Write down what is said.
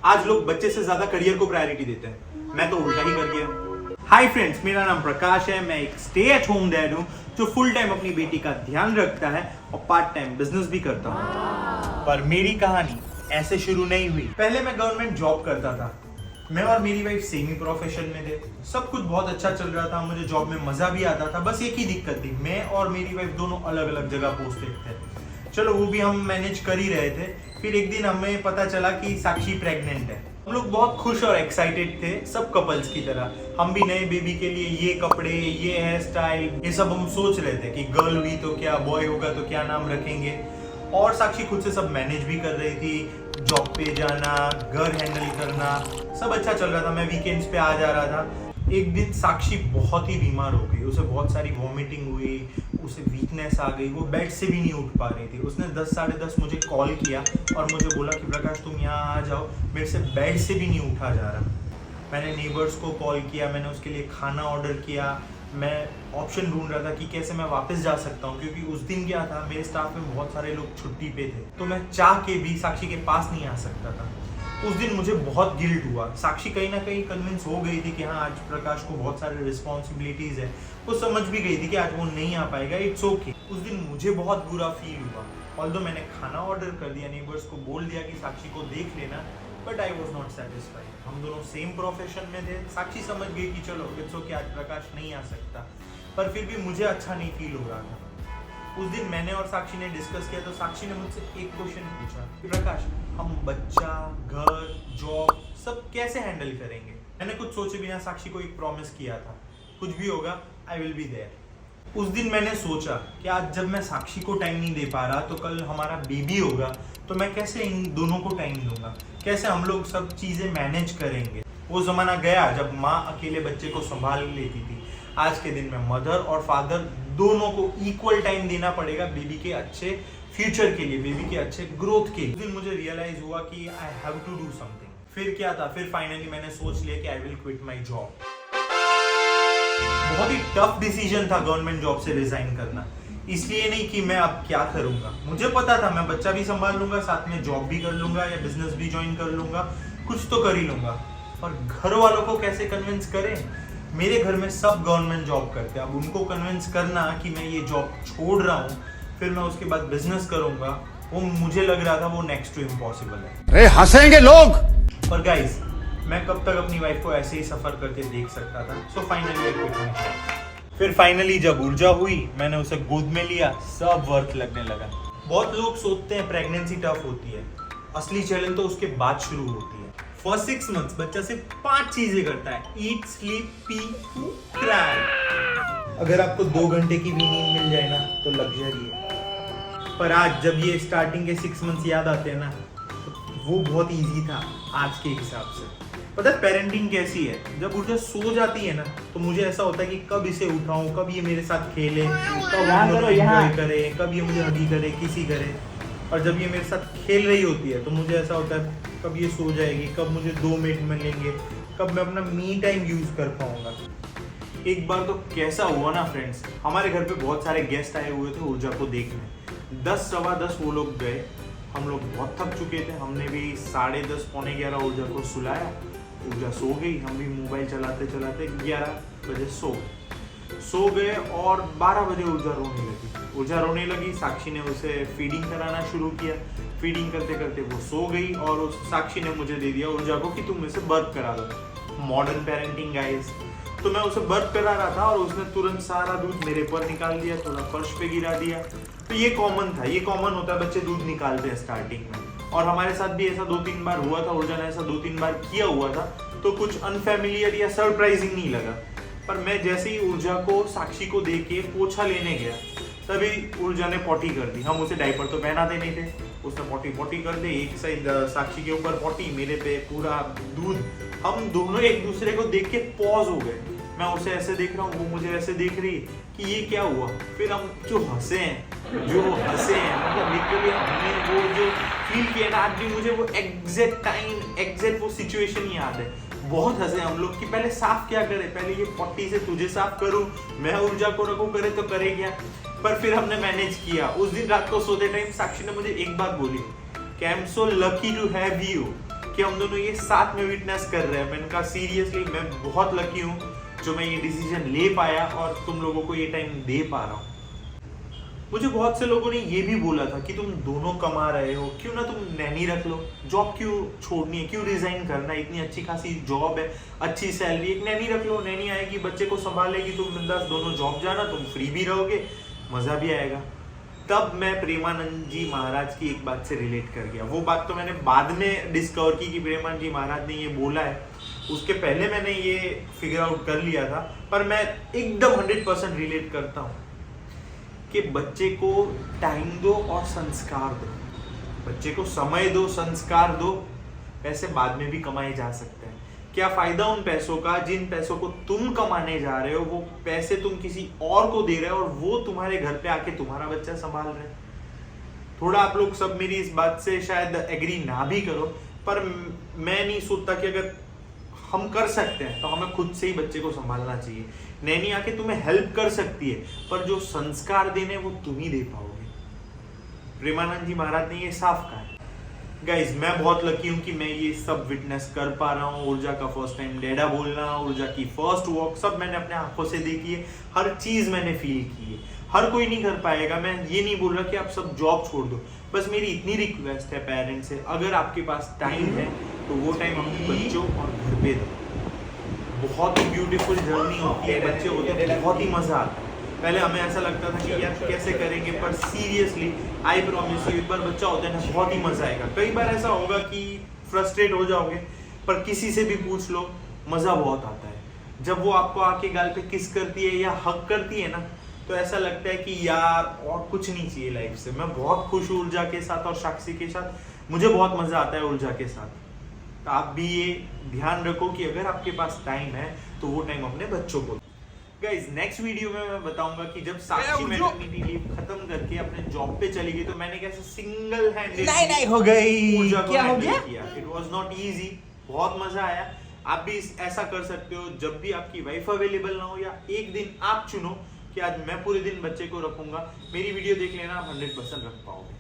आज लोग बच्चे से ज्यादा करियर को प्रायोरिटी देते हैं, मैं तो उल्टा ही कर गया। हाय फ्रेंड्स, मेरा नाम प्रकाश है। मैं एक स्टे एट होम डैड हूँ जो फुल टाइम अपनी बेटी का ध्यान रखता है और पार्ट टाइम बिजनेस भी करता हूँ। पर मेरी कहानी ऐसे शुरू नहीं हुई। पहले मैं गवर्नमेंट जॉब करता था। मैं और मेरी वाइफ सेम ही प्रोफेशन में थे। सब कुछ बहुत अच्छा चल रहा था, मुझे जॉब में मजा भी आता था। बस एक ही दिक्कत थी, मैं और मेरी वाइफ दोनों अलग अलग जगह पोस्टेड थे। चलो वो भी हम मैनेज कर ही रहे थे। फिर एक दिन हमें पता चला कि साक्षी प्रेग्नेंट है। हम लोग बहुत खुश और एक्साइटेड थे, सब कपल्स की तरह। हम भी नए बेबी के लिए ये कपड़े, ये हेयर स्टाइल, ये सब हम सोच रहे थे कि गर्ल हुई तो क्या, बॉय होगा तो क्या नाम रखेंगे। और साक्षी खुद से सब मैनेज भी कर रही थी, जॉब पे जाना, घर हैंडल करना, सब अच्छा चल रहा था। मैं वीकेंड्स पे आ जा रहा था। एक दिन साक्षी बहुत ही बीमार हो गई, उसे बहुत सारी वॉमिटिंग हुई, उसे वीकनेस आ गई, वो बेड से भी नहीं उठ पा रही थी। उसने 10 साढ़े 10 मुझे कॉल किया और मुझे बोला कि प्रकाश तुम यहाँ आ जाओ, मेरे से बेड से भी नहीं उठा जा रहा। मैंने नेबर्स को कॉल किया, मैंने उसके लिए खाना ऑर्डर किया। मैं ऑप्शन ढूंढ रहा था कि कैसे मैं वापस जा सकता हूँ, क्योंकि उस दिन क्या था, मेरे स्टाफ में बहुत सारे लोग छुट्टी पे थे, तो मैं चाह के भी साक्षी के पास नहीं आ सकता था। उस दिन मुझे बहुत गिल्ट हुआ। साक्षी कहीं ना कहीं कन्विंस हो गई थी कि हाँ, आज प्रकाश को बहुत सारे रिस्पॉन्सिबिलिटीज है। वो समझ भी गई थी कि आज वो नहीं आ पाएगा, इट्स ओके। उस दिन मुझे बहुत बुरा फील हुआ। ऑल्दो मैंने खाना ऑर्डर कर दिया, नेबर्स को बोल दिया कि साक्षी को देख लेना, but I was not satisfied. हम दोनों सेम प्रोफेशन में थे। साक्षी समझ गई कि चलो इट्स ओके, आज प्रकाश नहीं आ सकता, पर फिर भी मुझे अच्छा नहीं फील हो रहा था। उस दिन मैंने और साक्षी ने डिस्कस किया, तो साक्षी ने मुझसे एक क्वेश्चन पूछा, प्रकाश हम बच्चा, घर, जॉब सब कैसे हैंडल करेंगे। मैंने कुछ सोचे बिना साक्षी को एक प्रॉमिस किया था, कुछ भी होगा आई विल बी देयर। उस दिन मैंने सोचा कि आज जब मैं साक्षी को टाइम नहीं दे पा रहा, तो कल हमारा बेबी होगा तो मैं कैसे इन दोनों को टाइम दूंगा, कैसे हम लोग सब चीजें मैनेज करेंगे। वो जमाना गया जब माँ अकेले बच्चे को संभाल लेती थी। आज के दिन में मदर और फादर दोनों को इक्वल टाइम देना पड़ेगा बेबी के अच्छे फ्यूचर के लिए, बेबी के अच्छे ग्रोथ के लिए। उस दिन मुझे रियलाइज हुआ कि I have to do something. फिर क्या था, फिर फाइनली मैंने सोच लिया कि I will quit my job. बहुत ही टफ डिसीजन था गवर्नमेंट जॉब से रिजाइन करना। इसलिए नहीं कि मैं अब क्या करूंगा, मुझे पता था मैं बच्चा भी संभाल लूंगा, साथ में जॉब भी कर लूंगा या बिजनेस भी ज्वाइन कर लूंगा, कुछ तो कर ही लूंगा। और घर वालों को कैसे कन्विंस करें। मेरे घर में सब गवर्नमेंट जॉब करते हैं। अब उनको कन्विंस करना कि मैं ये जॉब छोड़ रहा हूँ, फिर मैं उसके बाद बिजनेस करूंगा, वो मुझे लग रहा था वो नेक्स्ट टू इम्पॉसिबल है। अरे हंसेंगे लोग। पर गाइस, मैं कब तक अपनी वाइफ को ऐसे ही सफर करके देख सकता था। सो फाइनली फिर फाइनली जब ऊर्जा हुई, मैंने उसे गोद में लिया, सब वर्थ लगने लगा। बहुत लोग सोचते हैं प्रेगनेंसी टफ होती है, असली चैलेंज तो उसके बाद शुरू होती है। फर्स्ट 6 मंथ्स बच्चा सिर्फ 5 चीजें करता है, ईट, स्लीप, पी, क्राई। अगर आपको 2 घंटे की भी नींद मिल जाए ना तो लग्जरी है। पर आज जब ये स्टार्टिंग के 6 मंथ्स याद आते हैं ना, तो वो बहुत इजी था आज के हिसाब से। पता है पेरेंटिंग कैसी है, जब ऊर्जा सो जाती है ना, तो मुझे ऐसा होता है कि कब इसे उठाऊं, कब ये मेरे साथ खेले, कब हम लोग एंजॉय करे, कब ये मुझे हगी करे, किसी करे। और जब ये मेरे साथ खेल रही होती है तो मुझे ऐसा होता है कब ये सो जाएगी, कब मुझे 2 मिनट मिलेंगे, कब मैं अपना मी टाइम यूज कर पाऊंगा। एक बार तो कैसा हुआ ना फ्रेंड्स, हमारे घर पे बहुत सारे गेस्ट आए हुए थे ऊर्जा को देखने। 10 सवा 10 वो लोग गए। हम लोग बहुत थक चुके थे। हमने भी 10:30 पौने 11 ऊर्जा को सुलाया। ऊर्जा सो गई। हम भी मोबाइल चलाते चलाते 11 बजे सो गए और 12 बजे ऊर्जा रोने लगी। साक्षी ने उसे फीडिंग कराना शुरू किया। फीडिंग करते करते वो सो गई और उस साक्षी ने मुझे दे दिया ऊर्जा को कि तुम इसे बर्थ करा दो। Modern parenting guys. तो मैं उसे बर्थ करा रहा था और उसने तुरंत सारा दूध मेरे पर निकाल दिया, थोड़ा फर्श पे गिरा दिया। तो ये कॉमन था, ये कॉमन होता है, बच्चे दूध निकालते हैं स्टार्टिंग में। और हमारे साथ भी ऐसा 2-3 बार हुआ था, ऊर्जा ने ऐसा 2-3 बार किया हुआ था, तो कुछ अनफैमिलियर या सरप्राइजिंग नहीं लगा। पर मैं जैसे ही ऊर्जा को साक्षी को दे के पोछा लेने गया, तभी ऊर्जा ने पॉटी कर दी। हम उसे डायपर तो पहनाते नहीं थे, उसने पॉटी कर दी। एक साइड साक्षी के ऊपर पॉटी, मेरे पे पूरा दूध। हम दोनों एक दूसरे को देख के पॉज हो गए। मैं उसे ऐसे देख रहा हूँ, वो मुझे ऐसे देख रही है कि ये क्या हुआ। फिर हम जो हंसे हैं मतलब लिटरली हमने वो जो फील किया ना, आज भी मुझे वो एग्जैक्ट टाइम, एग्जैक्ट वो सिचुएशन याद है। बहुत हंसे हम लोग कि पहले साफ क्या करे, पहले ये पॉटी से तुझे साफ करूं, मैं ऊर्जा को रखूं, करे तो करे क्या। पर फिर हमने मैनेज किया। उस दिन रात को सोते टाइम साक्षी ने मुझे एक बात बोली कि I am so lucky to have you, कि कि हम दोनों ये साथ में विटनेस कर रहे हैं। मैंने कहा सीरियसली मैं बहुत लकी हूँ जो मैं ये डिसीजन ले पाया और तुम लोगों को ये टाइम दे पा रहा हूँ। मुझे बहुत से लोगों ने ये भी बोला था कि तुम दोनों कमा रहे हो, क्यों ना तुम नैनी रख लो, जॉब क्यों छोड़नी है, क्यों रिजाइन करना है, इतनी अच्छी खासी जॉब है, अच्छी सैलरी, एक नैनी रख लो, नैनी आएगी, बच्चे को संभालेगी, तुम बिंदास दोनों जॉब जाना, तुम फ्री भी रहोगे, मजा भी आएगा। तब मैं प्रेमानंद जी महाराज की एक बात से रिलेट कर गया। वो बात तो मैंने बाद में डिस्कवर की कि प्रेमानंद जी महाराज ने ये बोला है, उसके पहले मैंने ये फिगर आउट कर लिया था, पर मैं एकदम 100% रिलेट करता हूँ कि बच्चे को टाइम दो और संस्कार दो, बच्चे को समय दो, संस्कार दो, पैसे बाद में भी कमाए जा सकते हैं। क्या फायदा उन पैसों का जिन पैसों को तुम कमाने जा रहे हो, वो पैसे तुम किसी और को दे रहे हो और वो तुम्हारे घर पे आके तुम्हारा बच्चा संभाल रहे हैं। थोड़ा आप लोग सब मेरी इस बात से शायद एग्री ना भी करो, पर मैं नहीं सोचता कि अगर हम कर सकते हैं तो हमें खुद से ही बच्चे को संभालना चाहिए। नैनी आके तुम्हें हेल्प कर सकती है, पर जो संस्कार देने वो तुम ही दे पाओगे। प्रेमानंद जी महाराज ने ये साफ कहा है। गाइज मैं बहुत लकी हूँ कि मैं ये सब विटनेस कर पा रहा हूँ। ऊर्जा का फर्स्ट टाइम डैडा बोलना, ऊर्जा की फर्स्ट वॉक, सब मैंने अपने आंखों से देखी है, हर चीज मैंने फील की है। हर कोई नहीं कर पाएगा, मैं ये नहीं बोल रहा कि आप सब जॉब छोड़ दो, बस मेरी इतनी रिक्वेस्ट है पेरेंट्स से, अगर आपके पास टाइम है तो वो टाइम अपने बच्चों और घर पे दो। बहुत ही ब्यूटीफुल जर्नी होती है, बच्चे होते हैं, बहुत ही मजा आता है। पहले हमें ऐसा लगता था कि यार कैसे करेंगे, पर सीरियसली आई प्रॉमिस यू, एक बार बच्चा होता है ना, बहुत ही मजा आएगा। कई बार ऐसा होगा कि फ्रस्ट्रेट हो जाओगे, पर किसी से भी पूछ लो, मजा बहुत आता है। जब वो आपको आके गाल पे किस करती है या हक करती है ना, तो ऐसा लगता है कि यार और कुछ नहीं चाहिए लाइफ से। मैं बहुत खुश हूँ ऊर्जा के साथ और साक्षी के साथ, मुझे बहुत मजा आता है ऊर्जा के साथ। तो आप भी ये ध्यान रखो कि अगर आपके पास टाइम है तो वो टाइम अपने बच्चों को। गाइस नेक्स्ट वीडियो में मैं बताऊंगा कि जब साक्षी मैटरनिटी लीव खत्म करके अपने जॉब पे चली गई तो मैंने कैसे सिंगल हैंडेड नहीं हो गई, क्या हो गया? इट वाज नॉट इजी, बहुत मजा आया। आप भी ऐसा कर सकते हो जब भी आपकी वाइफ अवेलेबल ना हो, या एक दिन आप चुनो कि आज मैं पूरे दिन बच्चे को रखूंगा। मेरी वीडियो देख लेना, आप 100% रख पाओगे।